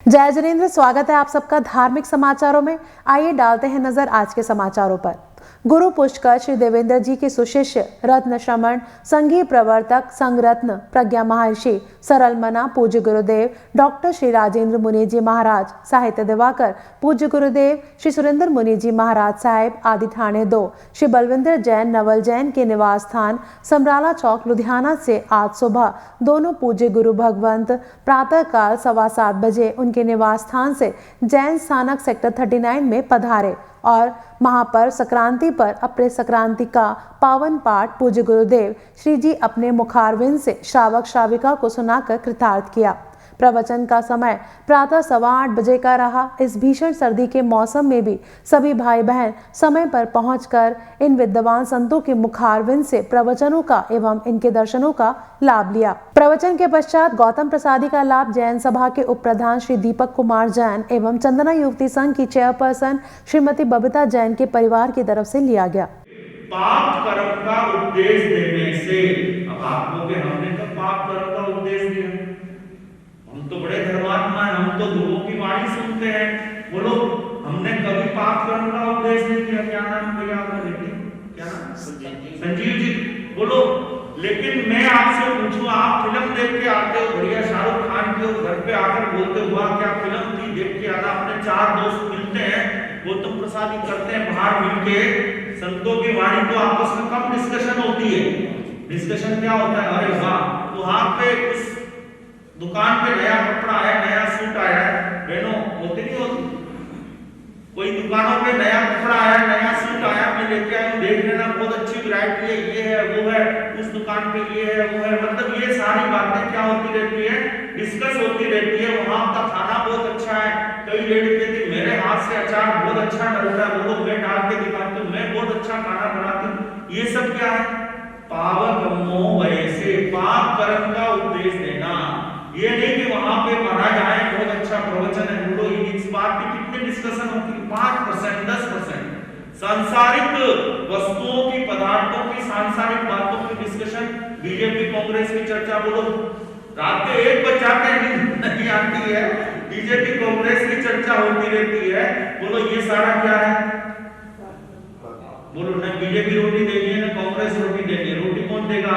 जय जिनेंद्र, स्वागत है आप सबका धार्मिक समाचारों में। आइए डालते हैं नजर आज के समाचारों पर। गुरु पुष्कर श्री देवेंद्र जी के सुशिष्य रत्न श्रमण संघीय प्रवर्तक संघ रत्न प्रज्ञा महर्षि सरल मना पूज्य गुरुदेव डॉक्टर श्री राजेंद्र मुनि जी महाराज साहित्य दिवाकर पूज्य गुरुदेव श्री सुरेंद्र मुनि जी महाराज साहेब आदि ठाणे 2 श्री बलविंदर जैन नवल जैन के निवास स्थान समराला चौक लुधियाना से आज सुबह दोनों पूज्य गुरु भगवंत प्रातः काल 7:15 बजे उनके निवास स्थान से जैन स्थानक सेक्टर 39 में पधारे और महापर्व संक्रांति पर अपने संक्रांति का पावन पाठ पूज्य गुरुदेव श्री जी अपने मुखारविंद से श्रावक श्राविका को सुनाकर कृतार्थ किया। प्रवचन का समय प्रातः 8:15 बजे का रहा। इस भीषण सर्दी के मौसम में भी सभी भाई बहन समय पर पहुंचकर इन विद्वान संतों के मुखारविंद से प्रवचनों का एवं इनके दर्शनों का लाभ लिया। प्रवचन के पश्चात गौतम प्रसादी का लाभ जैन सभा के उप प्रधान श्री दीपक कुमार जैन एवं चंदना युवती संघ की चेयरपर्सन श्रीमती बबीता जैन के परिवार की तरफ से लिया गया। पाप कर्म का उपदेश देने से अब आपको के हमने तो पाप कर्म का उपदेश दिया, हम तो बड़े धर्मात्मा हैं, हम तो गुरुओं की वाणी सुनते हैं। बोलो, हमने कभी पाप कर्म का उपदेश नहीं किया। क्या नाम भैया आपका बेटे? क्या नाम? संजीव जी। बोलो, लेकिन मैं आपसे पूछूं, आप फिल्म देख के आते हो, बढ़िया शाहरुख खान की, घर पे आकर बोलते हुआ क्या फिल्म थी देख के आना। अपने 4 दोस्त मिलते हैं, गौतम प्रसादी करते हैं, बाहर मिलके संतों की वाणी तो आपस में कम डिस्कशन होती है। डिस्कशन क्या होता है? अरे वाह, तो वहां पे उस दुकान पे नया कपड़ा आया, नया सूट आया, बहनों होती नहीं होती? कोई दुकानों पे नया कपड़ा आया, नया सूट आया, मैं लेके आया, देख लेना, बहुत अच्छी वैरायटी है, ये है वो है, उस दुकान पे ये है वो है। मतलब ये सारी बातें क्या होती रहती है? डिस्कस होती रहती है। वहां का खाना बहुत अच्छा है, कई लेडी कहती मेरे हाथ से अचार बहुत अच्छा डलता है, वो लोग मैं डाल के दिखाती हूँ, मैं बहुत अच्छा खाना बनाती हूँ। ये सब क्या है? पावकम्मो वैसे पाप कर्म का उपदेश देना। ये नहीं कि वहां पे महाराज आए, बहुत अच्छा प्रवचन है, बोलो इस बात की कितनी डिस्कशन होती है? 5% 10%। सांसारिक वस्तुओं की, पदार्थों की, सांसारिक बातों की डिस्कशन, बीजेपी कांग्रेस की चर्चा, बोलो रात के 1 बजे जाके नहीं आती है, बीजेपी कांग्रेस की चर्चा होती रहती है। बोलो ये सारा क्या है? बोलो, ना बीजेपी रोटी देगी है, ना कांग्रेस रोटी देगी। रोटी कौन देगा?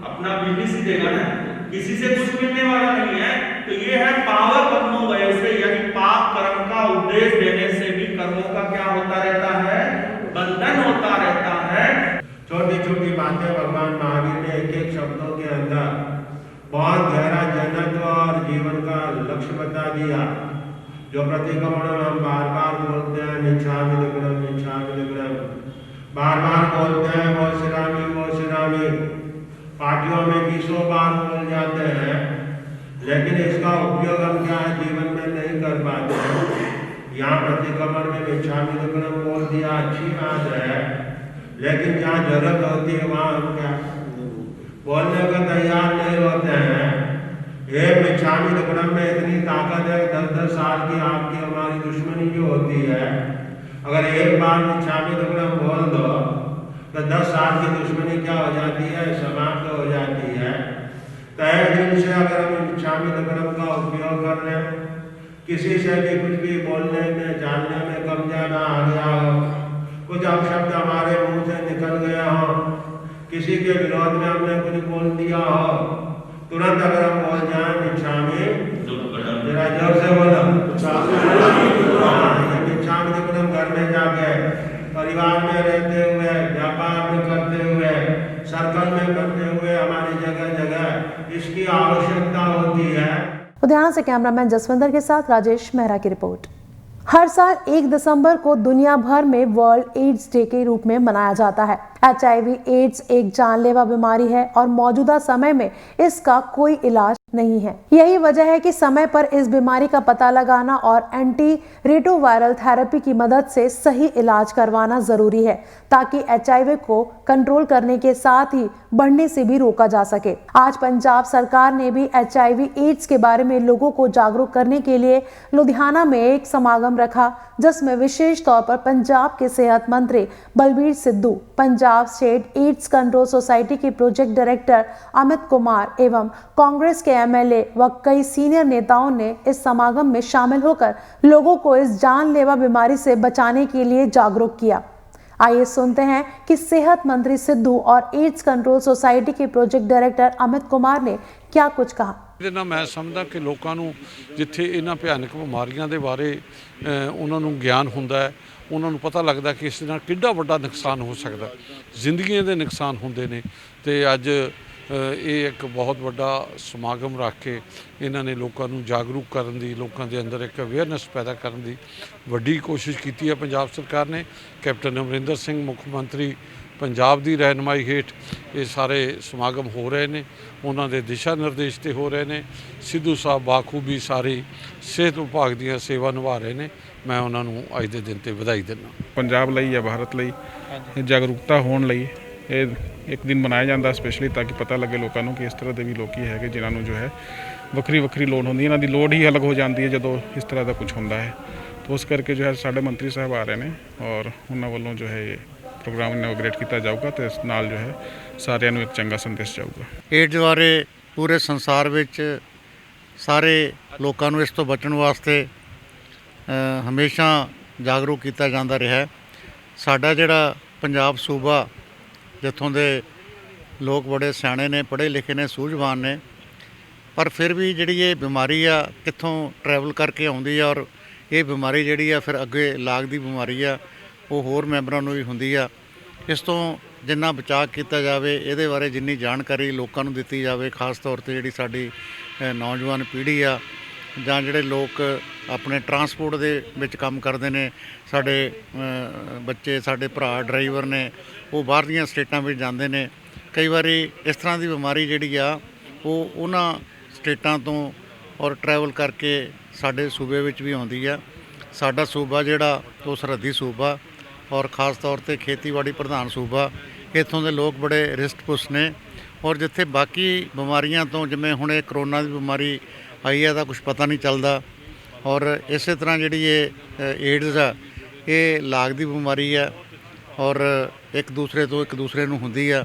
अपना बिजनेस ही देगा ना, किसी से कुछ मिलने वाला नहीं है। तो ये है पावकम्मो वैसे, यानी पाप कर्म का उपदेश देने से भी कर्मों का क्या होता रहता है? बंधन होता रहता है। छोटी छोटी बातें भगवान महावीर ने एक शब्दों के अंदर बहुत गहरा जनत्व और जीवन का लक्ष्य बता दिया। जो प्रतिक्रमण हम बार बार बोलते हैं, निच्छामि दुक्कडम निच्छामि दुक्कडम, बार बार बोलते हैं वो शिरामी, पार्टियों में 20 बार बोल जाते हैं, लेकिन इसका उपयोग हम क्या है जीवन में नहीं कर पाते हैं। यहाँ प्रतिक्रमण में निच्छामि दुक्कडम बोल दिया, अच्छी बात है, लेकिन जहाँ जरूरत होती है वहाँ हम क्या बोलने को तैयार नहीं होते हैं। एक निच्छामि दुक्कडम में इतनी ताकत है, 10-10 साल की आपकी हमारी दुश्मनी जो होती है, अगर एक बार निच्छामि दुक्कडम बोल दो तो 10 साल की दुश्मनी क्या हो जाती है? समाप्त हो जाती है। तय दिन से अगर हम निच्छामि दुक्कडम का उपयोग कर लें, किसी से भी कुछ भी बोलने में, जानने में कम ज्यादा आ गया हो, कुछ अपशब्द हमारे मुंह से निकल गया हो, किसी के विरोध में हमने कुछ बोल दिया हो, तुरंत अगर हम बोल जाए निच्छामि दुक्कडम, जरा जोर से बोलो निच्छामि दुक्कडम, घर में जाके, परिवार में रहते हुए, व्यापार में करते हुए, सर्कल में करते हुए, हमारी जगह जगह इसकी आवश्यकता होती है। लुधियाना से कैमरामैन जसविंदर के साथ राजेश मेहरा की रिपोर्ट। हर साल 1 दिसंबर को दुनिया भर में वर्ल्ड एड्स डे के रूप में मनाया जाता है। HIV एड्स एक जानलेवा बीमारी है और मौजूदा समय में इसका कोई इलाज नहीं है। यही वजह है कि समय पर इस बीमारी का पता लगाना और एंटी रेट्रोवायरल थेरेपी की मदद से सही इलाज करवाना जरूरी है, ताकि HIV को कंट्रोल करने के साथ ही बढ़ने से भी रोका जा सके। आज पंजाब सरकार ने भी HIV एड्स के बारे में लोगों को जागरूक करने के लिए लुधियाना में एक समागम रखा, जिसमें विशेष तौर पर पंजाब के सेहत मंत्री Balbir Sidhu, Punjab Punjab state AIDS control society के प्रोजेक्ट डायरेक्टर अमित कुमार एवं कांग्रेस के एमएलए व कई सीनियर नेताओं ने इस समागम में शामिल होकर लोगों को इस जानलेवा बीमारी से बचाने के लिए जागरूक किया। आइए सुनते हैं कि सेहत मंत्री सिद्धू और एड्स कंट्रोल सोसाइटी के प्रोजेक्ट डायरेक्टर अमित कुमार ने क्या कुछ कहा। ਇਹਦੇ ਨਾਲ ਮੈਂ ਸਮਝਦਾ ਕਿ ਲੋਕਾਂ ਨੂੰ ਜਿੱਥੇ ਇਹਨਾਂ ਭਿਆਨਕ ਬਿਮਾਰੀਆਂ ਦੇ ਬਾਰੇ ਉਹਨਾਂ ਨੂੰ ਗਿਆਨ ਹੁੰਦਾ ਹੈ, ਉਹਨਾਂ ਨੂੰ ਪਤਾ ਲੱਗਦਾ ਕਿ ਇਸ ਨਾਲ ਕਿੰਨਾ ਵੱਡਾ ਨੁਕਸਾਨ ਹੋ ਸਕਦਾ, ਜ਼ਿੰਦਗੀਆਂ ਦੇ ਨੁਕਸਾਨ ਹੁੰਦੇ ਨੇ। ਤੇ ਅੱਜ ਇਹ ਇੱਕ ਬਹੁਤ ਵੱਡਾ ਸਮਾਗਮ ਰੱਖ ਕੇ ਇਹਨਾਂ ਨੇ ਲੋਕਾਂ ਨੂੰ ਜਾਗਰੂਕ ਕਰਨ ਦੀ, ਲੋਕਾਂ ਦੇ ਅੰਦਰ ਇੱਕ ਅਵੇਅਰਨੈਸ ਪੈਦਾ ਕਰਨ ਦੀ ਵੱਡੀ ਕੋਸ਼ਿਸ਼ ਕੀਤੀ ਹੈ ਪੰਜਾਬ ਸਰਕਾਰ ਨੇ। ਕੈਪਟਨ ਅਮਰਿੰਦਰ ਸਿੰਘ ਮੁੱਖ ਮੰਤਰੀ ਪੰਜਾਬ ਦੀ ਰਹਿਨੁਮਾਈ ਹੇਠ ਇਹ ਸਾਰੇ ਸਮਾਗਮ ਹੋ ਰਹੇ ਨੇ, ਉਹਨਾਂ ਦੇ ਦਿਸ਼ਾ ਨਿਰਦੇਸ਼ 'ਤੇ ਹੋ ਰਹੇ ਨੇ। ਸਿੱਧੂ ਸਾਹਿਬ ਬਾਖੂਬੀ ਸਾਰੀ ਸਿਹਤ ਵਿਭਾਗ ਦੀਆਂ ਸੇਵਾ ਨਿਭਾ ਰਹੇ ਨੇ। ਮੈਂ ਉਹਨਾਂ ਨੂੰ ਅੱਜ ਦੇ ਦਿਨ 'ਤੇ ਵਧਾਈ ਦਿੰਦਾ। ਪੰਜਾਬ ਲਈ ਜਾਂ ਭਾਰਤ ਲਈ ਜਾਗਰੂਕਤਾ ਹੋਣ ਲਈ ਇਹ ਇੱਕ ਦਿਨ ਮਨਾਇਆ ਜਾਂਦਾ ਸਪੈਸ਼ਲੀ, ਤਾਂ ਕਿ ਪਤਾ ਲੱਗੇ ਲੋਕਾਂ ਨੂੰ ਕਿ ਇਸ ਤਰ੍ਹਾਂ ਦੇ ਵੀ ਲੋਕੀ ਹੈਗੇ ਜਿਨ੍ਹਾਂ ਨੂੰ ਜੋ ਹੈ ਵੱਖਰੀ ਵੱਖਰੀ ਲੋੜ ਹੁੰਦੀ ਹੈ। ਇਹਨਾਂ ਦੀ ਲੋੜ ਹੀ ਅਲੱਗ ਹੋ ਜਾਂਦੀ ਹੈ ਜਦੋਂ ਇਸ ਤਰ੍ਹਾਂ ਦਾ ਕੁਝ ਹੁੰਦਾ ਹੈ। ਤਾਂ ਉਸ ਕਰਕੇ ਜੋ ਹੈ ਸਾਡੇ ਮੰਤਰੀ ਸਾਹਿਬ ਆ ਰਹੇ ਨੇ ਔਰ ਉਹਨਾਂ ਵੱਲੋਂ ਜੋ ਹੈ ਇਹ ਪ੍ਰੋਗਰਾਮ ਇਨੋਗ੍ਰੇਟ ਕੀਤਾ ਜਾਊਗਾ ਤੇ ਇਸ ਨਾਲ ਜੋ ਹੈ ਸਾਰਿਆਂ ਨੂੰ ਇੱਕ ਚੰਗਾ ਸੰਦੇਸ਼ ਜਾਊਗਾ। ਏਡਜ਼ ਬਾਰੇ ਪੂਰੇ ਸੰਸਾਰ ਵਿੱਚ ਸਾਰੇ ਲੋਕਾਂ ਨੂੰ ਇਸ ਤੋਂ ਬਚਣ ਵਾਸਤੇ ਹਮੇਸ਼ਾ ਜਾਗਰੂਕ ਕੀਤਾ ਜਾਂਦਾ ਰਿਹਾ ਹੈ। ਸਾਡਾ ਜਿਹੜਾ ਪੰਜਾਬ ਸੂਬਾ, ਜਿੱਥੋਂ ਦੇ ਲੋਕ ਬੜੇ ਸਿਆਣੇ ਨੇ, ਪੜ੍ਹੇ ਲਿਖੇ ਨੇ, ਸੂਝਵਾਨ ਨੇ, ਪਰ ਫਿਰ ਵੀ ਜਿਹੜੀ ਇਹ ਬਿਮਾਰੀ ਆ ਕਿੱਥੋਂ ਟਰੈਵਲ ਕਰਕੇ ਆਉਂਦੀ ਆ ਔਰ ਇਹ ਬਿਮਾਰੀ ਜਿਹੜੀ ਆ ਫਿਰ ਅੱਗੇ ਲਾਗ ਦੀ ਬਿਮਾਰੀ ਆ, ਉਹ ਹੋਰ ਮੈਂਬਰਾਂ ਨੂੰ ਵੀ ਹੁੰਦੀ ਆ। ਇਸ ਤੋਂ ਜਿੰਨਾ ਬਚਾਅ ਕੀਤਾ ਜਾਵੇ, ਇਹਦੇ ਬਾਰੇ ਜਿੰਨੀ ਜਾਣਕਾਰੀ ਲੋਕਾਂ ਨੂੰ ਦਿੱਤੀ ਜਾਵੇ, ਖਾਸ ਤੌਰ 'ਤੇ ਜਿਹੜੀ ਸਾਡੀ ਨੌਜਵਾਨ ਪੀੜ੍ਹੀ ਆ ਜਾਂ ਜਿਹੜੇ ਲੋਕ ਆਪਣੇ ਟਰਾਂਸਪੋਰਟ ਦੇ ਵਿੱਚ ਕੰਮ ਕਰਦੇ ਨੇ, ਸਾਡੇ ਬੱਚੇ, ਸਾਡੇ ਭਰਾ ਡਰਾਈਵਰ ਨੇ, ਉਹ ਬਾਹਰ ਦੀਆਂ ਸਟੇਟਾਂ ਵਿੱਚ ਜਾਂਦੇ ਨੇ। ਕਈ ਵਾਰੀ ਇਸ ਤਰ੍ਹਾਂ ਦੀ ਬਿਮਾਰੀ ਜਿਹੜੀ ਆ ਉਹ ਉਹਨਾਂ ਸਟੇਟਾਂ ਤੋਂ ਔਰ ਟਰੈਵਲ ਕਰਕੇ ਸਾਡੇ ਸੂਬੇ ਵਿੱਚ ਵੀ ਆਉਂਦੀ ਆ। ਸਾਡਾ ਸੂਬਾ ਜਿਹੜਾ ਉਹ ਸਰਹੱਦੀ ਸੂਬਾ ਔਰ ख़ास तौर ਤੇ ਖੇਤੀਬਾੜੀ ਪ੍ਰਧਾਨ ਸੂਬਾ, ਇੱਥੋਂ ਦੇ ਲੋਕ ਬੜੇ ਰਿਸਟ-ਪੁਸ਼ ਨੇ। ਔਰ ਜਿੱਥੇ ਬਾਕੀ ਬਿਮਾਰੀਆਂ ਤੋਂ, ਜਿਵੇਂ ਹੁਣ ਇਹ ਕਰੋਨਾ ਦੀ ਬਿਮਾਰੀ ਆਈ ਹੈ, ਤਾਂ ਕੁਝ ਪਤਾ ਨਹੀਂ ਚੱਲਦਾ। ਔਰ ਇਸੇ ਤਰ੍ਹਾਂ ਜਿਹੜੀ ਇਹ ਏਡਜ਼ ਆ, ਇਹ ਲਾਗ ਦੀ ਬਿਮਾਰੀ ਆ ਔਰ ਇੱਕ ਦੂਸਰੇ ਨੂੰ ਹੁੰਦੀ ਆ।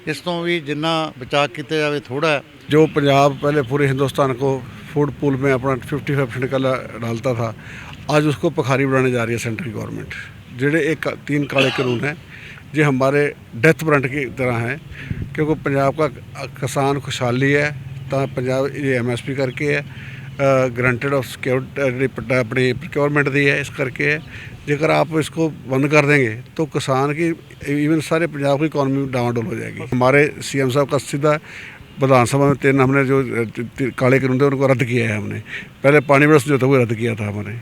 ਇਸ ਤੋਂ ਵੀ ਜਿੰਨਾ ਬਚਾਅ ਕੀਤਾ ਜਾਵੇ ਥੋੜਾ। जो पंजाब पहले पूरे हिंदुस्तान को फूड पूल में अपना 55% का डालता था, आज उसको पखारी बनाने जा रही है सेंट्रल गवर्नमेंट। जेडे एक 3 काले कानून हैं जो हमारे डेथ वारंट की तरह हैं, क्योंकि पंजाब का किसान खुशहाली है तो पंजाब ये MSP करके है, ग्रंटेड ऑफ सिक्योरिटी अपनी प्रोक्योरमेंट दी है, इस करके है। जेकर आप इसको बंद कर देंगे तो किसान की इवन सारे पंजाब की इकॉनमी डामाडोल हो जाएगी। हमारे CM साहब का सीधा विधानसभा में 3 हमने जो काले कानून थे उनको रद्द किया है। हमने पहले पानी बड़ा समझौता वो रद्द किया था हमने।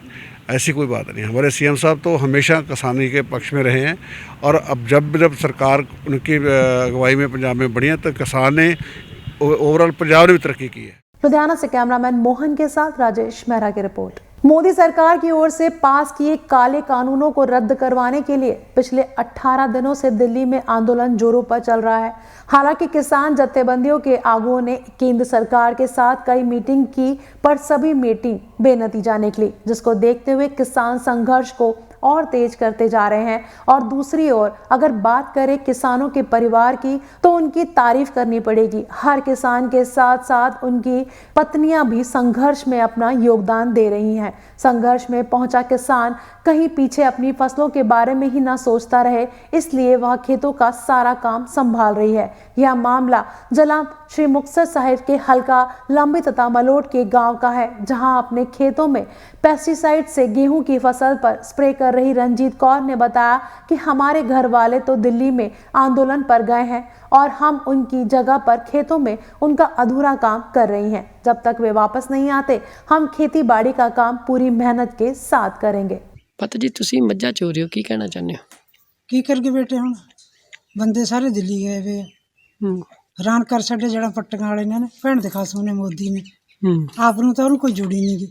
ऐसी कोई बात नहीं। हमारे CM साहब तो हमेशा किसानी के पक्ष में रहे हैं और अब जब सरकार उनकी अगुवाई में पंजाब में बढ़ी है तो किसान ने ओवरऑल पंजाब ने भी तरक्की की है। लुधियाना से कैमरामैन मोहन के साथ राजेश मेहरा की रिपोर्ट। मोदी सरकार की ओर से पास किए काले कानूनों को रद्द करवाने के लिए पिछले 18 दिनों से दिल्ली में आंदोलन जोरों पर चल रहा है। हालांकि किसान जत्थेबंदियों के आगुओं ने केंद्र सरकार के साथ कई मीटिंग की, पर सभी मीटिंग बेनतीजा निकली, जिसको देखते हुए किसान संघर्ष को और तेज करते जा रहे हैं। और दूसरी ओर अगर बात करें किसानों के परिवार की, तो उनकी तारीफ करनी पड़ेगी। हर किसान के साथ साथ उनकी पत्नियां भी संघर्ष में अपना योगदान दे रही हैं। संघर्ष में पहुंचा किसान कहीं पीछे अपनी फसलों के बारे में ही ना सोचता रहे, इसलिए वह खेतों का सारा काम संभाल रही है। यह मामला जिला श्री मुक्तसर साहिब के हल्का लंबी तथा मलोट के गांव का है, जहां अपने खेतों में पेस्टिसाइड से गेहूं की फसल पर स्प्रे कर रही रंजीत कौर ने बताया कि हमारे घर वाले तो दिल्ली में आंदोलन पर गए हैं और हम उनकी जगह पर खेतों में उनका अधूरा काम कर रही हैं। जब तक वे वापस नहीं आते, हम खेती बाड़ी का काम पूरी मेहनत के साथ करेंगे। पता जी तुसी मज्झां चो रहे हो, की कहना चाहते हो? की करके बेटे हुण बंदे सारे दिल्ली गए वे हैरान कर छड्डे जड़ा पट्टियां वाले ने भैन दे खासम ने मोदी ने आप नूं तां उहनूं कोई जुड़ी नहीं गी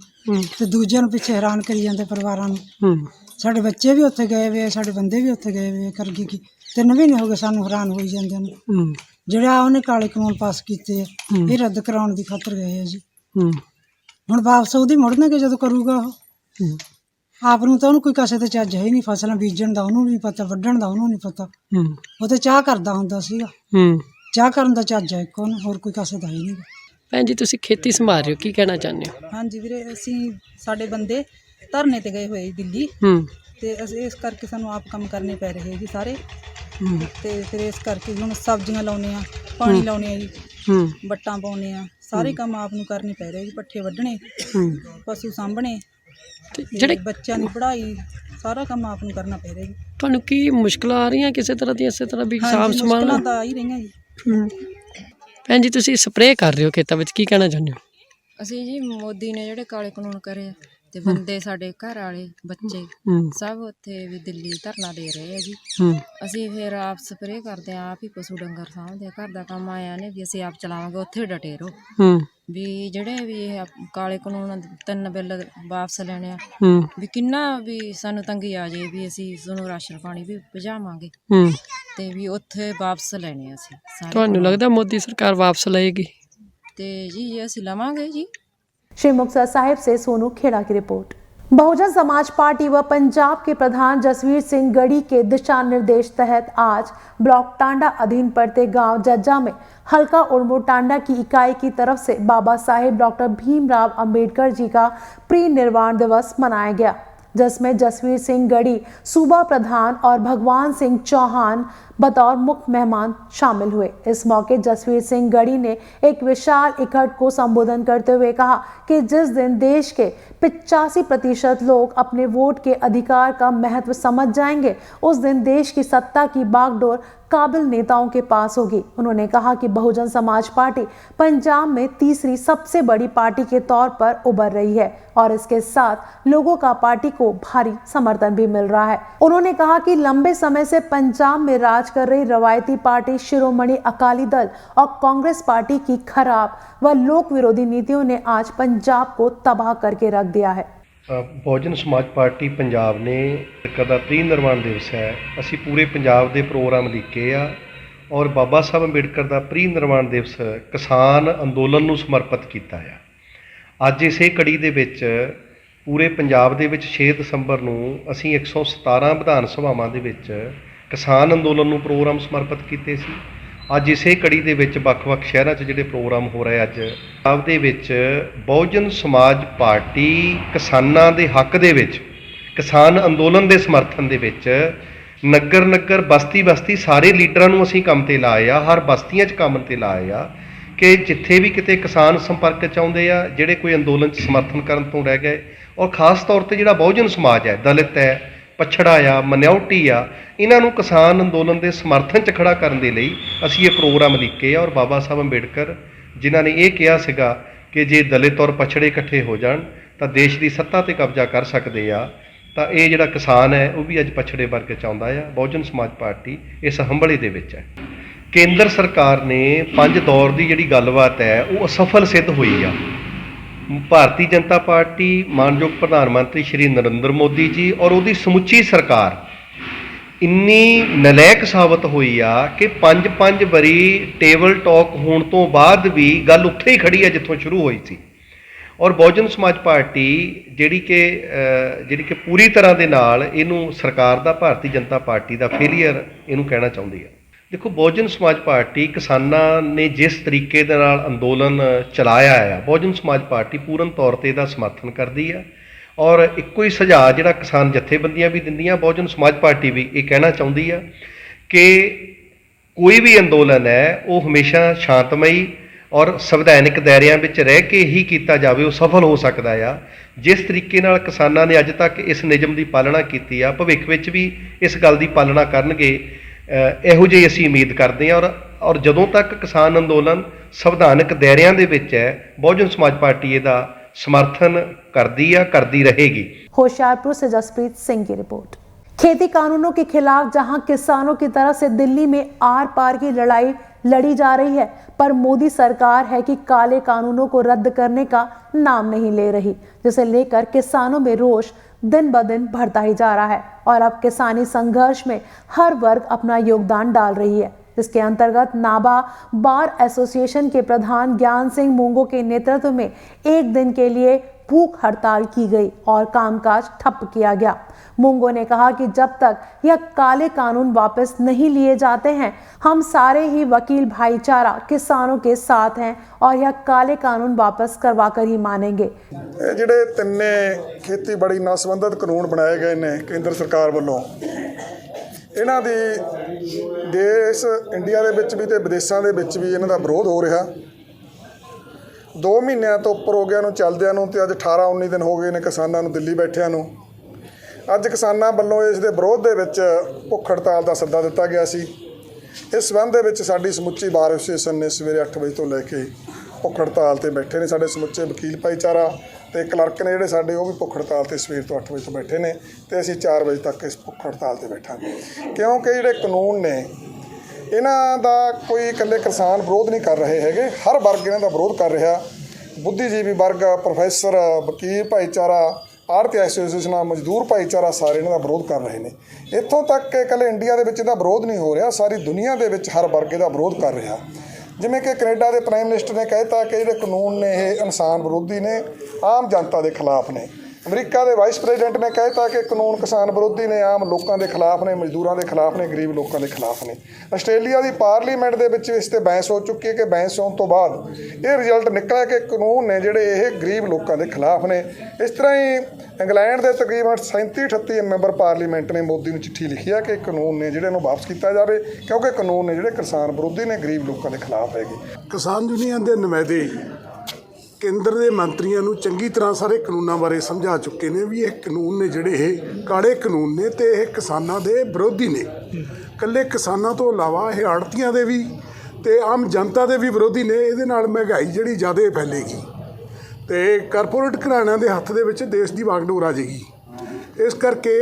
ते दूजिਆਂ ਨੂੰ ਪਿੱਛੇ हैरान करी ਜਾਂਦੇ परिवारां ਨੂੰ। ਸਾਡੇ ਬੱਚੇ ਵੀ ਉੱਥੇ ਗਏ ਵੇ, ਸਾਡੇ ਬੰਦੇ ਵੀ ਉੱਥੇ ਗਏ ਵੇ करके की 3 ਮਹੀਨੇ ਹੋ ਗਏ ਸਾਨੂੰ हैरान ਹੋਈ ਜਾਂਦੇ ਨੇ। ਜਿਹੜਾ ਉਹਨੇ ਕਾਲੇ ਕਾਨੂੰਨ ਪਾਸ ਕੀਤੇ ਆ ਇਹ ਰੱਦ ਕਰਾਉਣ ਦੀ ਖਾਤਰ ਗਏ ਆ ਜੀ। ਹੁਣ ਵਾਪਸ ਉਹਦੀ ਮੁੜਨਗੇ ਜਦੋਂ ਕਰੂਗਾ ਉਹ। ਆਪ ਨੂੰ ਤਾਂ ਉਹਨੂੰ ਕੋਈ ਕਿਸੇ ਤੇ ਚੱਜ ਹੈ ਹੀ ਨਹੀਂ, ਫਸਲਾਂ ਬੀਜਣ ਦਾ ਉਹਨੂੰ ਨਹੀਂ ਪਤਾ, ਵੱਢਣ ਦਾ ਉਹਨੂੰ ਨਹੀਂ ਪਤਾ। ਉਹ ਤੇ ਚਾਹ ਕਰਦਾ ਹੁੰਦਾ ਸੀਗਾ, ਚਾਹ ਕਰਨ ਦਾ ਚੱਜ ਹੈ ਇੱਕ ਉਹਨੂੰ, ਹੋਰ ਕੋਈ ਕਿਸੇ ਦਾ ਹੀ ਨਹੀਂ। ਭੈਣ ਜੀ ਤੁਸੀਂ ਖੇਤੀ ਸੰਭਾਲ ਰਹੇ ਹੋ, ਕੀ ਕਹਿਣਾ ਚਾਹੁੰਦੇ ਹੋ? ਹਾਂਜੀ ਵੀਰੇ, ਅਸੀਂ ਸਾਡੇ ਬੰਦੇ ਧਰਨੇ ਤੇ ਗਏ ਹੋਏ ਦਿੱਲੀ, ਤੇ ਅਸੀਂ ਇਸ ਕਰਕੇ ਸਾਨੂੰ ਆਪ ਕੰਮ ਕਰਨੇ ਪੈ ਰਹੇ ਜੀ ਸਾਰੇ। ਤੇ ਫਿਰ ਇਸ ਕਰਕੇ ਹੁਣ ਸਬਜ਼ੀਆਂ ਲਾਉਣੇ ਆ, ਪਾਣੀ ਲਾਉਣੇ ਆ ਜੀ, ਵੱਟਾਂ ਪਾਉਣੇ ਆ, ਸਾਰੇ ਕੰਮ ਆਪ ਨੂੰ ਕਰਨੇ ਪੈ ਰਹੇ ਜੀ। ਪੱਠੇ ਵੱਢਣੇ, ਪਸ਼ੂ ਸਾਂਭਣੇ, ਜਿਹੜੇ ਬੱਚਿਆਂ ਦੀ ਪੜ੍ਹਾਈ, ਸਾਰਾ ਕੰਮ ਆਪ ਨੂੰ ਕਰਨਾ ਪੈ ਰਿਹਾ ਜੀ। ਤੁਹਾਨੂੰ ਕੀ ਮੁਸ਼ਕਲਾਂ ਆ ਰਹੀਆਂ ਕਿਸੇ ਤਰ੍ਹਾਂ ਦੀ, ਇਸੇ ਤਰ੍ਹਾਂ ਵੀ ਸਾਂਭ ਸੰਭਾਲ? ਮੁਸ਼ਕਲਾਂ ਤਾਂ ਆ ਹੀ ਰਹੀਆਂ ਜੀ। ਭੈਣ ਜੀ ਤੁਸੀਂ ਸਪਰੇਅ ਕਰ ਰਹੇ ਹੋ ਖੇਤਾਂ ਵਿੱਚ, ਕੀ ਕਹਿਣਾ ਚਾਹੁੰਦੇ ਹੋ? ਅਸੀਂ ਜੀ ਮੋਦੀ ਨੇ ਜਿਹੜੇ ਕਾਲੇ ਕਾਨੂੰਨ ਕਰੇ ਤੇ ਬੰਦੇ ਸਾਡੇ ਘਰ ਵਾਲੇ ਬੱਚੇ ਸਭ ਉੱਥੇ ਵੀ ਦਿੱਲੀ ਧਰਨਾ ਦੇ ਰਹੇ ਆ ਜੀ। ਅਸੀਂ ਫਿਰ ਆਪ ਸਪਰੇਅ ਕਰਦੇ ਆ, ਆਪ ਹੀ ਪਸ਼ੂ ਡੰਗਰ ਸਾਂਭਦੇ, ਘਰ ਦਾ ਕੰਮ ਆਇਆ ਨੇ ਵੀ ਅਸੀਂ ਆਪ ਚਲਾਵਾਂਗੇ, ਉੱਥੇ ਡਟੇ ਰਹੋ। ਵੀ ਜਿਹੜੇ ਵੀ ਇਹ ਕਾਲੇ ਕਾਨੂੰਨ 3 ਬਿੱਲ ਵਾਪਸ ਲੈਣੇ ਆ, ਵੀ ਕਿੰਨਾ ਵੀ ਸਾਨੂੰ ਤੰਗੀ ਆ ਜਾਏ ਵੀ ਅਸੀਂ ਤੁਹਾਨੂੰ ਰਾਸ਼ਨ ਪਾਣੀ ਵੀ ਪਹੁੰਚਾਵਾਂਗੇ, ਤੇ ਵੀ ਉੱਥੇ ਵਾਪਸ ਲੈਣੇ ਆ ਅਸੀਂ ਸਾਰੇ। ਤੁਹਾਨੂੰ ਲੱਗਦਾ ਮੋਦੀ ਸਰਕਾਰ ਵਾਪਸ ਲਏਗੀ? ਤੇ ਜੀ ਅਸੀਂ ਲਵਾਂਗੇ ਜੀ। श्री मुक्तसर साहिब से सोनू खेड़ा की रिपोर्ट। बहुजन समाज पार्टी व पंजाब के प्रधान जसवीर सिंह गढ़ी के दिशा निर्देश तहत आज ब्लॉक टांडा अधीन पड़ते गांव जज्जा में हल्का उड़मो टांडा की इकाई की तरफ से बाबा साहेब डॉक्टर भीमराव अंबेडकर जी का परिनिर्वाण दिवस मनाया गया, जिसमें जसवीर सिंह गढ़ी सूबा प्रधान और भगवान सिंह चौहान बतौर मुख्य मेहमान शामिल हुए। इस मौके जसवीर सिंह गढ़ी ने एक विशाल इकट्ठ को संबोधन करते हुए कहा कि जिस दिन देश के 85% लोग अपने वोट के अधिकार का महत्व समझ जाएंगे, उस दिन देश की सत्ता की बागडोर काबिल नेताओं के पास होगी। उन्होंने कहा कि बहुजन समाज पार्टी पंजाब में तीसरी सबसे बड़ी पार्टी के तौर पर उभर रही है और इसके साथ लोगों का पार्टी को भारी समर्थन भी मिल रहा है। उन्होंने कहा कि लंबे समय से पंजाब में राज कर रही रवायती पार्टी शिरोमणि अकाली दल और कांग्रेस पार्टी की खराब व लोक विरोधी नीतियों ने आज पंजाब को तबाह करके रख दिया है। बहुजन समाज पार्टी पंजाब ने कदा परिनिर्वाण दिवस है, असी पूरे पंजाब के प्रोग्राम लिखे आ और बाबा साहब अंबेडकर का परिनिर्वाण दिवस किसान अंदोलन नूं समर्पित किया है। अज इसे कड़ी दे विच पूरे पंजाब दे विच 6 दसंबर नूं असी 117 विधान सभावां दे विच किसान अंदोलन नूं प्रोग्राम समर्पित किए सी। अज इसे कड़ी दे विच ਵੱਖ-ਵੱਖ शहरां 'ਚ ਜਿਹੜੇ प्रोग्राम हो रहे अज ਪੰਜਾਬ ਦੇ ਵਿੱਚ ਬਹੁਜਨ ਸਮਾਜ ਪਾਰਟੀ ਕਿਸਾਨਾਂ ਦੇ ਹੱਕ ਦੇ ਵਿੱਚ, ਕਿਸਾਨ ਅੰਦੋਲਨ ਦੇ ਸਮਰਥਨ ਦੇ ਵਿੱਚ ਨਗਰ ਨਗਰ ਬਸਤੀ ਬਸਤੀ ਸਾਰੇ ਲੀਡਰਾਂ ਨੂੰ ਅਸੀਂ ਕੰਮ ਤੇ ਲਾਏ ਆ, ਹਰ ਬਸਤੀਆਂ 'ਚ ਕੰਮ ਤੇ ਲਾਏ ਆ ਕਿ ਜਿੱਥੇ ਵੀ ਕਿਤੇ ਕਿਸਾਨ ਸੰਪਰਕ 'ਚ ਆਉਂਦੇ ਆ, ਜਿਹੜੇ ਕੋਈ ਅੰਦੋਲਨ 'ਚ ਸਮਰਥਨ ਕਰਨ ਤੋਂ ਰਹਿ ਗਏ, ਔਰ ਖਾਸ ਤੌਰ ਤੇ ਜਿਹੜਾ ਬਹੁਜਨ ਸਮਾਜ ਹੈ, ਦਲਿਤ ਹੈ, ਪਛੜਾ ਆ, ਮਨਿਓਰਟੀ ਆ, ਇਹਨਾਂ ਨੂੰ ਕਿਸਾਨ ਅੰਦੋਲਨ ਦੇ ਸਮਰਥਨ 'ਚ ਖੜਾ ਕਰਨ ਦੇ ਲਈ ਅਸੀਂ ਇਹ ਪ੍ਰੋਗਰਾਮ ਲਿਖੇ ਆ। ਔਰ ਬਾਬਾ ਸਾਹਿਬ ਅੰਬੇਡਕਰ ਜਿਨ੍ਹਾਂ ਨੇ ਇਹ ਕਿਹਾ ਸੀਗਾ ਕਿ ਜੇ ਦਲਿਤ ਔਰ ਪਛੜੇ ਇਕੱਠੇ ਹੋ ਜਾਣ ਤਾਂ ਦੇਸ਼ ਦੀ ਸੱਤਾ ਤੇ ਕਬਜ਼ਾ ਕਰ ਸਕਦੇ ਆ, ਤਾਂ ਇਹ ਜਿਹੜਾ ਕਿਸਾਨ ਹੈ ਉਹ ਵੀ ਅੱਜ ਪਛੜੇ ਵਰਗ 'ਚ ਆਉਂਦਾ ਆ। ਬਹੁਜਨ ਸਮਾਜ ਪਾਰਟੀ ਇਸ ਹੰਬਲੇ ਦੇ ਵਿੱਚ ਹੈ। ਕੇਂਦਰ ਸਰਕਾਰ ਨੇ 5 ਦੌਰ ਦੀ ਜਿਹੜੀ ਗੱਲਬਾਤ ਹੈ ਉਹ ਅਸਫਲ ਸਿੱਧ ਹੋਈ ਆ। ਭਾਰਤੀ ਜਨਤਾ ਪਾਰਟੀ, ਮਾਨਯੋਗ ਪ੍ਰਧਾਨ ਮੰਤਰੀ ਸ਼੍ਰੀ ਨਰਿੰਦਰ ਮੋਦੀ ਜੀ ਔਰ ਉਹਦੀ ਸਮੁੱਚੀ ਸਰਕਾਰ ਇੰਨੀ ਨਲਾਇਕ ਸਾਬਤ ਹੋਈ ਆ ਕਿ 5 ਵਾਰੀ ਟੇਬਲ ਟਾਕ ਹੋਣ ਤੋਂ ਬਾਅਦ ਵੀ ਗੱਲ ਉੱਥੇ ਹੀ ਖੜੀ ਆ ਜਿੱਥੋਂ ਸ਼ੁਰੂ ਹੋਈ ਸੀ। ਔਰ ਬਹੁਜਨ ਸਮਾਜ ਪਾਰਟੀ ਜਿਹੜੀ ਕਿ ਪੂਰੀ ਤਰ੍ਹਾਂ ਦੇ ਨਾਲ ਇਹਨੂੰ ਸਰਕਾਰ ਦਾ, ਭਾਰਤੀ ਜਨਤਾ ਪਾਰਟੀ ਦਾ ਫੇਲੀਅਰ ਇਹਨੂੰ ਕਹਿਣਾ ਚਾਹੁੰਦੀ ਆ। ਦੇਖੋ, ਬਹੁਜਨ ਸਮਾਜ ਪਾਰਟੀ ਕਿਸਾਨਾਂ ਨੇ ਜਿਸ ਤਰੀਕੇ ਦੇ ਨਾਲ ਅੰਦੋਲਨ ਚਲਾਇਆ ਆ, ਬਹੁਜਨ ਸਮਾਜ ਪਾਰਟੀ ਪੂਰਨ ਤੌਰ ਤੇ ਇਹਦਾ ਸਮਰਥਨ ਕਰਦੀ ਆ। ਔਰ ਇੱਕੋ ਹੀ ਸੁਝਾਅ ਜਿਹੜਾ ਕਿਸਾਨ ਜਥੇਬੰਦੀਆਂ ਵੀ ਦਿੰਦੀਆਂ, ਬਹੁਜਨ ਸਮਾਜ ਪਾਰਟੀ ਵੀ ਇਹ ਕਹਿਣਾ ਚਾਹੁੰਦੀ ਆ ਕਿ ਕੋਈ ਵੀ ਅੰਦੋਲਨ ਹੈ ਉਹ ਹਮੇਸ਼ਾ ਸ਼ਾਂਤਮਈ ਔਰ ਸੰਵਿਧਾਨਿਕ ਦਾਇਰਿਆਂ ਵਿੱਚ ਰਹਿ ਕੇ ਹੀ ਕੀਤਾ ਜਾਵੇ, ਉਹ ਸਫਲ ਹੋ ਸਕਦਾ ਆ। ਜਿਸ ਤਰੀਕੇ ਨਾਲ ਕਿਸਾਨਾਂ ਨੇ ਅੱਜ ਤੱਕ ਇਸ ਨਿਯਮ ਦੀ ਪਾਲਣਾ ਕੀਤੀ ਆ, ਭਵਿੱਖ ਵਿੱਚ ਵੀ ਇਸ ਗੱਲ ਦੀ ਪਾਲਣਾ ਕਰਨਗੇ, ਇਹੋ ਜਿਹੀ ਅਸੀਂ ਉਮੀਦ ਕਰਦੇ ਹਾਂ। ਔਰ ਜਦੋਂ ਤੱਕ ਕਿਸਾਨ ਅੰਦੋਲਨ ਸੰਵਿਧਾਨਕ ਦਾਇਰਿਆਂ ਦੇ ਵਿੱਚ ਹੈ, ਬਹੁਜਨ ਸਮਾਜ ਪਾਰਟੀ ਇਹਦਾ समर्थन करती रहेगी। होशियारपुर से जसप्रीत सिंह की रिपोर्ट। खेती कानूनों के खिलाफ जहां किसानों की तरफ से दिल्ली में आर पार की लड़ाई लड़ी जा रही है, पर मोदी सरकार है कि काले कानूनों को रद्द करने का नाम नहीं ले रही, जिसे लेकर किसानों में रोष दिन ब दिन बढ़ता ही जा रहा है। और अब किसानी संघर्ष में हर वर्ग अपना योगदान डाल रही है। इसके अंतर्गत नाबा बार एसोसिएशन के प्रधान ज्ञान सिंह मूंगो के नेतृत्व में एक दिन के लिए भूख हड़ताल की गई और कामकाज ठप किया गया। मुंगो ने कहा कि जब तक यह काले कानून वापस नहीं लिए जाते हैं, हम सारे ही वकील भाईचारा किसानों के साथ हैं और यह काले कानून वापस करवा कर ही मानेंगे। ਜਿਹੜੇ ਤਿੰਨੇ ਖੇਤੀਬਾੜੀ ਨਾਲ ਸੰਬੰਧਿਤ ਕਾਨੂੰਨ ਬਣਾਏ ਗਏ ਨੇ ਕੇਂਦਰ ਸਰਕਾਰ ਵੱਲੋਂ, ਇਹਨਾਂ ਦੀ ਦੇਸ਼ ਇੰਡੀਆ ਦੇ ਵਿੱਚ ਵੀ ਤੇ ਵਿਦੇਸ਼ਾਂ ਦੇ ਵਿੱਚ ਵੀ ਇਹਨਾਂ ਦਾ ਵਿਰੋਧ ਹੋ ਰਿਹਾ। 2 ਮਹੀਨਿਆਂ ਤੋਂ ਉੱਪਰ ਹੋ ਗਿਆ ਨੂੰ ਚੱਲਦਿਆਂ ਨੂੰ ਤੇ ਅੱਜ 18-19 ਦਿਨ ਹੋ ਗਏ ਨੇ ਕਿਸਾਨਾਂ ਨੂੰ ਦਿੱਲੀ ਬੈਠਿਆਂ ਨੂੰ। ਅੱਜ ਕਿਸਾਨਾਂ ਵੱਲੋਂ ਇਸ ਦੇ ਵਿਰੋਧ ਦੇ ਵਿੱਚ ਭੁੱਖ ਹੜਤਾਲ ਦਾ ਸੱਦਾ ਦਿੱਤਾ ਗਿਆ ਸੀ। ਇਸ ਸੰਬੰਧ ਦੇ ਵਿੱਚ ਸਾਡੀ ਸਮੁੱਚੀ ਬਾਰ ਐਸੋਸੀਏਸ਼ਨ ਨੇ ਸਵੇਰੇ 8 ਵਜੇ ਤੋਂ ਲੈ ਕੇ ਭੁੱਖ ਹੜਤਾਲ ਤੇ ਬੈਠੇ ਨੇ। ਸਾਡੇ ਸਮੁੱਚੇ ਵਕੀਲ ਭਾਈਚਾਰਾ ਤੇ ਕਲਰਕ ਨੇ ਜਿਹੜੇ ਸਾਡੇ, ਉਹ ਵੀ ਭੁੱਖ ਹੜਤਾਲ ਤੇ ਸਵੇਰ ਤੋਂ 8 ਵਜੇ ਤੋਂ ਬੈਠੇ ਨੇ ਤੇ ਅਸੀਂ 4 ਵਜੇ ਤੱਕ ਇਸ ਭੁੱਖ ਹੜਤਾਲ ਤੇ ਬੈਠਾਂਗੇ। ਕਿਉਂਕਿ ਜਿਹੜੇ ਕਾਨੂੰਨ ਨੇ ਇਹਨਾਂ ਦਾ ਕੋਈ ਇਕੱਲੇ ਕਿਸਾਨ ਵਿਰੋਧ ਨਹੀਂ ਕਰ ਰਹੇ ਹੈਗੇ, ਹਰ ਵਰਗ ਇਹਨਾਂ ਦਾ ਵਿਰੋਧ ਕਰ ਰਿਹਾ। ਬੁੱਧੀਜੀਵੀ ਵਰਗ, ਪ੍ਰੋਫੈਸਰ, ਵਕੀਲ ਭਾਈਚਾਰਾ, ਆੜ੍ਹਤੀ ਐਸੋਸੀਏਸ਼ਨਾਂ, ਮਜ਼ਦੂਰ ਭਾਈਚਾਰਾ, ਸਾਰੇ ਇਹਨਾਂ ਦਾ ਵਿਰੋਧ ਕਰ ਰਹੇ ਨੇ। ਇੱਥੋਂ ਤੱਕ ਕਿ ਇਕੱਲੇ ਇੰਡੀਆ ਦੇ ਵਿੱਚ ਇਹਦਾ ਵਿਰੋਧ ਨਹੀਂ ਹੋ ਰਿਹਾ, ਸਾਰੀ ਦੁਨੀਆ ਦੇ ਵਿੱਚ ਹਰ ਵਰਗ ਇਹਦਾ ਵਿਰੋਧ ਕਰ ਰਿਹਾ। ਜਿਵੇਂ ਕਿ ਕੈਨੇਡਾ ਦੇ ਪ੍ਰਾਈਮ ਮਿਨਿਸਟਰ ਨੇ ਕਹਿ ਦਿੱਤਾ ਕਿ ਜਿਹੜੇ ਕਾਨੂੰਨ ਨੇ ਇਹ ਇਨਸਾਨ ਵਿਰੋਧੀ ਨੇ, ਆਮ ਜਨਤਾ ਦੇ ਖਿਲਾਫ ਨੇ। ਅਮਰੀਕਾ ਦੇ ਵਾਈਸ ਪ੍ਰੈਜ਼ੀਡੈਂਟ ਨੇ ਕਹਿ ਦਿੱਤਾ ਕਿ ਕਾਨੂੰਨ ਕਿਸਾਨ ਵਿਰੋਧੀ ਨੇ, ਆਮ ਲੋਕਾਂ ਦੇ ਖਿਲਾਫ ਨੇ, ਮਜ਼ਦੂਰਾਂ ਦੇ ਖਿਲਾਫ ਨੇ, ਗਰੀਬ ਲੋਕਾਂ ਦੇ ਖਿਲਾਫ ਨੇ। ਆਸਟ੍ਰੇਲੀਆ ਦੀ ਪਾਰਲੀਮੈਂਟ ਦੇ ਵਿੱਚ ਇਸ 'ਤੇ ਬਹਿਸ ਹੋ ਚੁੱਕੀ ਹੈ ਕਿ ਬਹਿਸ ਹੋਣ ਤੋਂ ਬਾਅਦ ਇਹ ਰਿਜ਼ਲਟ ਨਿਕਲਿਆ ਕਿ ਕਾਨੂੰਨ ਨੇ ਜਿਹੜੇ ਇਹ ਗਰੀਬ ਲੋਕਾਂ ਦੇ ਖਿਲਾਫ ਨੇ। ਇਸ ਤਰ੍ਹਾਂ ਹੀ ਇੰਗਲੈਂਡ ਦੇ ਤਕਰੀਬਨ 37-38 ਮੈਂਬਰ ਪਾਰਲੀਮੈਂਟ ਨੇ ਮੋਦੀ ਨੂੰ ਚਿੱਠੀ ਲਿਖੀ ਹੈ ਕਿ ਕਾਨੂੰਨ ਨੇ ਜਿਹੜੇ ਨੂੰ ਵਾਪਸ ਕੀਤਾ ਜਾਵੇ, ਕਿਉਂਕਿ ਕਾਨੂੰਨ ਨੇ ਜਿਹੜੇ ਕਿਸਾਨ ਵਿਰੋਧੀ ਨੇ, ਗਰੀਬ ਲੋਕਾਂ ਦੇ ਖਿਲਾਫ ਹੈਗੇ। ਕਿਸਾਨ ਯੂਨੀਅਨ ਦੇ ਨੁਮਾਇੰਦੇ ਕੇਂਦਰ ਦੇ ਮੰਤਰੀਆਂ ਨੂੰ ਚੰਗੀ ਤਰ੍ਹਾਂ ਸਾਰੇ ਕਾਨੂੰਨਾਂ ਬਾਰੇ ਸਮਝਾ ਚੁੱਕੇ ਨੇ ਵੀ ਇਹ ਕਾਨੂੰਨ ਨੇ ਜਿਹੜੇ ਇਹ ਕਾਲੇ ਕਾਨੂੰਨ ਨੇ ਤੇ ਇਹ ਕਿਸਾਨਾਂ ਦੇ ਵਿਰੋਧੀ ਨੇ। ਇਕੱਲੇ ਕਿਸਾਨਾਂ ਤੋਂ ਇਲਾਵਾ ਇਹ ਆੜ੍ਹਤੀਆਂ ਦੇ ਵੀ ਤੇ ਆਮ ਜਨਤਾ ਦੇ ਵੀ ਵਿਰੋਧੀ ਨੇ। ਇਹਦੇ ਨਾਲ ਮਹਿੰਗਾਈ ਜਿਹੜੀ ਜ਼ਿਆਦਾ ਫੈਲੇਗੀ ਤੇ ਕਾਰਪੋਰੇਟ ਘਰਾਣਿਆਂ ਦੇ ਹੱਥ ਦੇ ਵਿੱਚ ਦੇਸ਼ ਦੀ ਵਾਗਡੋਰ ਆ ਜਾਏਗੀ। ਇਸ ਕਰਕੇ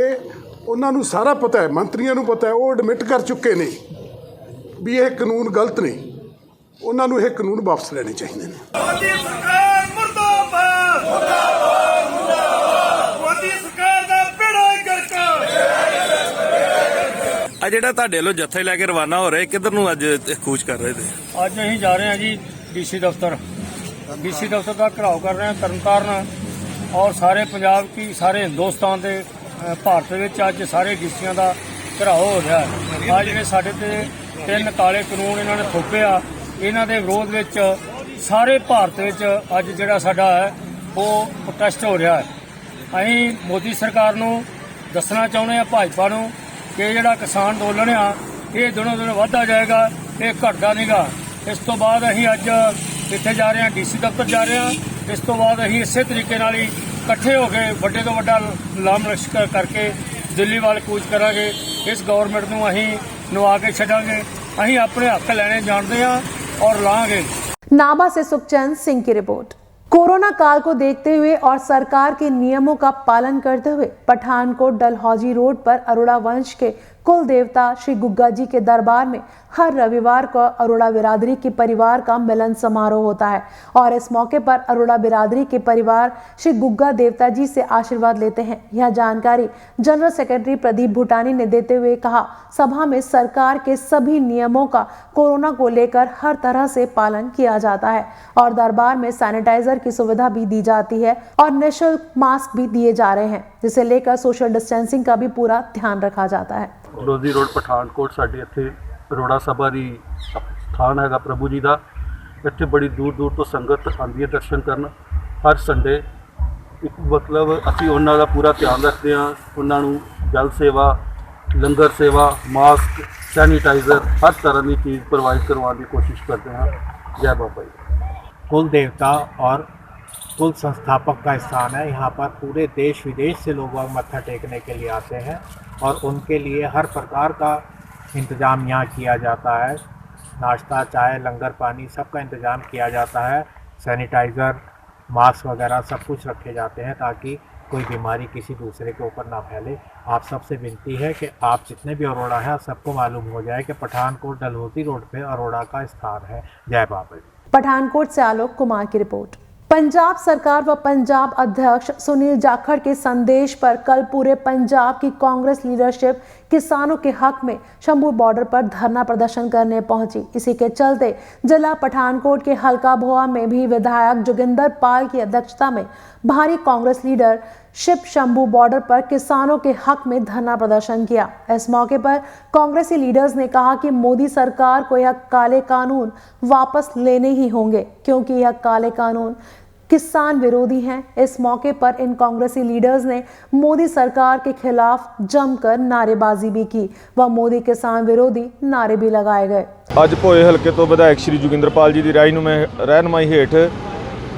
ਉਹਨਾਂ ਨੂੰ ਸਾਰਾ ਪਤਾ ਹੈ, ਮੰਤਰੀਆਂ ਨੂੰ ਪਤਾ ਹੈ, ਉਹ ਐਡਮਿਟ ਕਰ ਚੁੱਕੇ ਨੇ ਵੀ ਇਹ ਕਾਨੂੰਨ ਗਲਤ ਨੇ। ਉਹਨਾਂ ਨੂੰ ਇਹ ਕਾਨੂੰਨ ਵਾਪਸ ਲੈਣੇ ਚਾਹੀਦੇ ਨੇ। ਮੋਦੀ ਸਰਕਾਰ ਮੁਰਦਾਬਾਦ, ਮੁਰਦਾਬਾਦ, ਮੁਰਦਾਬਾਦ। ਮੋਦੀ ਸਰਕਾਰ ਦਾ ਬੇੜਾ ਗਰਕ। ਆ ਜਿਹੜਾ ਤੁਹਾਡੇ ਵੱਲੋਂ ਜੱਥੇ ਲੈ ਕੇ ਰਵਾਨਾ ਹੋ ਰਹੇ, ਕਿੱਧਰ ਨੂੰ ਅੱਜ ਕੂਚ ਕਰ ਰਹੇ ਤੇ? ਅੱਜ ਅਸੀਂ ਜਾ ਰਹੇ ਹਾਂ ਜੀ ਡੀਸੀ ਦਫ਼ਤਰ ਦਾ ਘਿਰਾਓ ਕਰ ਰਹੇ ਹਾਂ ਤਰਨਤਾਰਨ ਔਰ ਸਾਰੇ ਪੰਜਾਬ ਕੀ ਸਾਰੇ ਹਿੰਦੁਸਤਾਨ ਦੇ ਭਾਰਤ ਵਿੱਚ ਅੱਜ ਸਾਰੇ ਡੀਸੀਆਂ ਦਾ ਘਿਰਾਓ ਹੋ ਰਿਹਾ ਹੈ। ਅੱਜ ਜਿਹੜੇ ਸਾਡੇ ਤੇ 3 ਕਾਲੇ ਕਾਨੂੰਨ ਇਹਨਾਂ ਨੇ ਥੋਪੇ ਆ, ਇਹਨਾਂ ਦੇ ਵਿਰੋਧ ਵਿੱਚ ਸਾਰੇ ਭਾਰਤ ਵਿੱਚ ਅੱਜ ਜਿਹੜਾ ਸਾਡਾ ਹੈ ਉਹ ਪ੍ਰੋਟੈਸਟ ਹੋ ਰਿਹਾ ਹੈ। ਅਸੀਂ ਮੋਦੀ ਸਰਕਾਰ ਨੂੰ ਦੱਸਣਾ ਚਾਹੁੰਦੇ ਹਾਂ, ਭਾਜਪਾ ਨੂੰ, ਕਿ ਜਿਹੜਾ ਕਿਸਾਨ ਅੰਦੋਲਨ ਆ ਇਹ ਦਿਨੋਂ ਦਿਨ ਵੱਧਦਾ ਜਾਏਗਾ, ਇਹ ਘਟਦਾ ਨਹੀਂਗਾ। ਇਸ ਤੋਂ ਬਾਅਦ ਅਸੀਂ ਅੱਜ ਇੱਥੇ ਜਾ ਰਹੇ ਹਾਂ, ਡੀਸੀ ਦਫ਼ਤਰ ਜਾ ਰਹੇ ਹਾਂ। ਇਸ ਤੋਂ ਬਾਅਦ ਅਸੀਂ ਇਸੇ ਤਰੀਕੇ ਨਾਲ ਹੀ ਇਕੱਠੇ ਹੋ ਕੇ ਵੱਡੇ ਤੋਂ ਵੱਡਾ ਲਾਮ ਲਸ਼ਕਰ ਕਰਕੇ ਦਿੱਲੀ ਵੱਲ ਕੂਚ ਕਰਾਂਗੇ। ਇਸ ਗਵਰਨਮੈਂਟ ਨੂੰ ਅਸੀਂ ਨਵਾ ਕੇ ਛੱਡਾਂਗੇ। ਅਸੀਂ ਆਪਣੇ ਹੱਕ ਲੈਣੇ ਜਾਣਦੇ ਹਾਂ और लाएंगे। नाभा से सुखचंद सिंह की रिपोर्ट। कोरोना काल को देखते हुए और सरकार के नियमों का पालन करते हुए पठानकोट डलहौजी रोड पर अरोड़ा वंश के कुल देवता श्री गुग्गा जी के दरबार में हर रविवार को अरोड़ा बिरादरी के परिवार का मिलन समारोह होता है और इस मौके पर अरोड़ा बिरादरी के परिवार श्री गुग्गा देवता जी से आशीर्वाद लेते हैं। यह जानकारी जनरल सेक्रेटरी प्रदीप भूटानी ने देते हुए कहा, सभा में सरकार के सभी नियमों का कोरोना को लेकर हर तरह से पालन किया जाता है और दरबार में सैनिटाइजर की सुविधा भी दी जाती है और निःशुल्क मास्क भी दिए जा रहे हैं, जिसे लेकर सोशल डिस्टेंसिंग का भी पूरा ध्यान रखा जाता है। डोजी रोड पठानकोट साढ़े इत्थे अरोड़ा सभा दी स्थान है प्रभु जी का। इत्थे बड़ी दूर दूर तो संगत आती है दर्शन करन। हर संडे एक मतलब असी उन्हां दा पूरा ध्यान रखते हैं। उन्होंने जल सेवा, लंगर सेवा, मास्क, सैनिटाइज़र, हर तरह की चीज़ प्रोवाइड करवाने की कोशिश करते हैं। जय बाबा जी। कुल देवता और कुल संस्थापक का स्थान है। यहाँ पर पूरे देश विदेश से लोग मत्था टेकने के लिए आते हैं और उनके लिए हर प्रकार का इंतज़ाम यहाँ किया जाता है। नाश्ता, चाय, लंगर, पानी सबका इंतज़ाम किया जाता है। सैनिटाइज़र, मास्क वगैरह सब कुछ रखे जाते हैं ताकि कोई बीमारी किसी दूसरे के ऊपर ना फैले। आप सबसे विनती है कि आप जितने भी अरोड़ा हैं सबको मालूम हो जाए कि पठानकोट डलहौजी रोड पे अरोड़ा का स्थान है। जय बाबा। पठानकोट से आलोक कुमार की रिपोर्ट। पंजाब सरकार व पंजाब अध्यक्ष सुनील जाखड़ के संदेश पर कल पूरे पंजाब की कांग्रेस लीडरशिप किसानों के हक में शंभू बॉर्डर पर धरना प्रदर्शन करने पहुंची। इसी के चलते जिला पठानकोट के हल्का भोआ में भी विधायक जोगिंदर पाल की अध्यक्षता में भारी Congress leader ship Shambhu border पर किसानों के हक में धरना प्रदर्शन किया। इस मौके पर कांग्रेसी लीडर्स ने कहा कि मोदी सरकार को यह काले कानून वापस लेने ही होंगे क्योंकि यह काले कानून किसान विरोधी हैं। इस मौके पर इन कांग्रेसी लीडर्स ने मोदी सरकार के खिलाफ जमकर नारेबाजी भी की व मोदी किसान विरोधी नारे भी लगाए गए। ਅੱਜ ਭੋਏ ਹਲਕੇ ਤੋਂ ਵਿਧਾਇਕ ਸ਼੍ਰੀ ਜੋਗਿੰਦਰਪਾਲ ਜੀ ਦੀ ਰਹਿਨੁਮਾਈ ਹੇਠ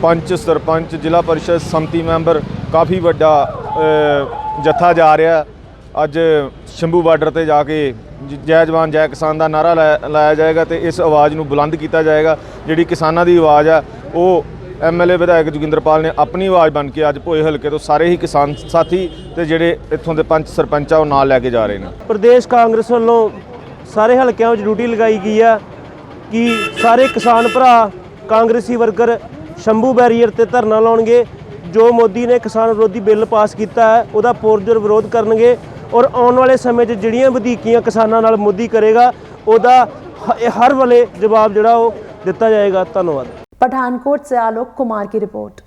ਪੰਚ ਸਰਪੰਚ ਜ਼ਿਲ੍ਹਾ ਪਰਿਸ਼ਦ ਸੰਮਤੀ ਮੈਂਬਰ ਕਾਫੀ ਵੱਡਾ ਜੱਥਾ ਜਾ ਰਿਹਾ। ਅੱਜ ਸ਼ੰਭੂ ਬਾਰਡਰ ਤੇ ਜਾ ਕੇ ਜੈ ਜਵਾਨ ਜੈ ਕਿਸਾਨ ਦਾ ਨਾਰਾ ਲਾਇਆ ਜਾਏਗਾ ਤੇ ਇਸ ਆਵਾਜ਼ ਨੂੰ ਬੁਲੰਦ ਕੀਤਾ ਜਾਏਗਾ। ਜਿਹੜੀ ਕਿਸਾਨਾਂ ਦੀ ਆਵਾਜ਼ ਆ ਉਹ ਐਮਐਲਏ ਵਿਧਾਇਕ ਜੋਗਿੰਦਰਪਾਲ ਨੇ ਆਪਣੀ ਆਵਾਜ਼ ਬਣ ਕੇ ਅੱਜ ਭੋਏ ਹਲਕੇ ਤੋਂ ਸਾਰੇ ਹੀ ਕਿਸਾਨ ਸਾਥੀ ਤੇ ਜਿਹੜੇ ਇੱਥੋਂ ਦੇ ਪੰਚ ਸਰਪੰਚ ਆ ਉਹ ਨਾਲ ਲੈ ਕੇ ਜਾ ਰਹੇ ਨੇ। ਪ੍ਰਦੇਸ਼ ਕਾਂਗਰਸ ਵੱਲੋਂ ਸਾਰੇ ਹਲਕਿਆਂ ਵਿੱਚ ਡਿਊਟੀ ਲਗਾਈ ਗਈ ਆ ਕਿ ਸਾਰੇ ਕਿਸਾਨ ਭਰਾ ਕਾਂਗਰਸੀ ਵਰਕਰ ਸ਼ੰਭੂ ਬੈਰੀਅਰ ਤੇ ਧਰਨਾ ਲਾਉਣਗੇ। ਜੋ ਮੋਦੀ ਨੇ ਕਿਸਾਨ ਵਿਰੋਧੀ ਬਿੱਲ ਪਾਸ ਕੀਤਾ ਹੈ ਉਹਦਾ ਪੁਰਜੋਰ ਵਿਰੋਧ ਕਰਨਗੇ ਔਰ ਆਉਣ ਵਾਲੇ ਸਮੇਂ 'ਚ ਜਿਹੜੀਆਂ ਵਧੀਕੀਆਂ ਕਿਸਾਨਾਂ ਨਾਲ ਮੋਦੀ ਕਰੇਗਾ ਉਹਦਾ ਹਰ ਵੇਲੇ जवाब ਜਿਹੜਾ ਉਹ ਦਿੱਤਾ ਜਾਏਗਾ। ਧੰਨਵਾਦ। पठानकोट से आलोक कुमार की रिपोर्ट।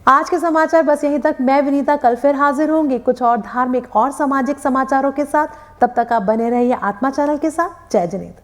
आज के समाचार बस यहीं तक। मैं विनीता कल फिर हाजिर होंगी कुछ और धार्मिक और सामाजिक समाचारों के साथ। तब तक आप बने रहिए आत्मा चैनल के साथ। जय जिनेंद्र।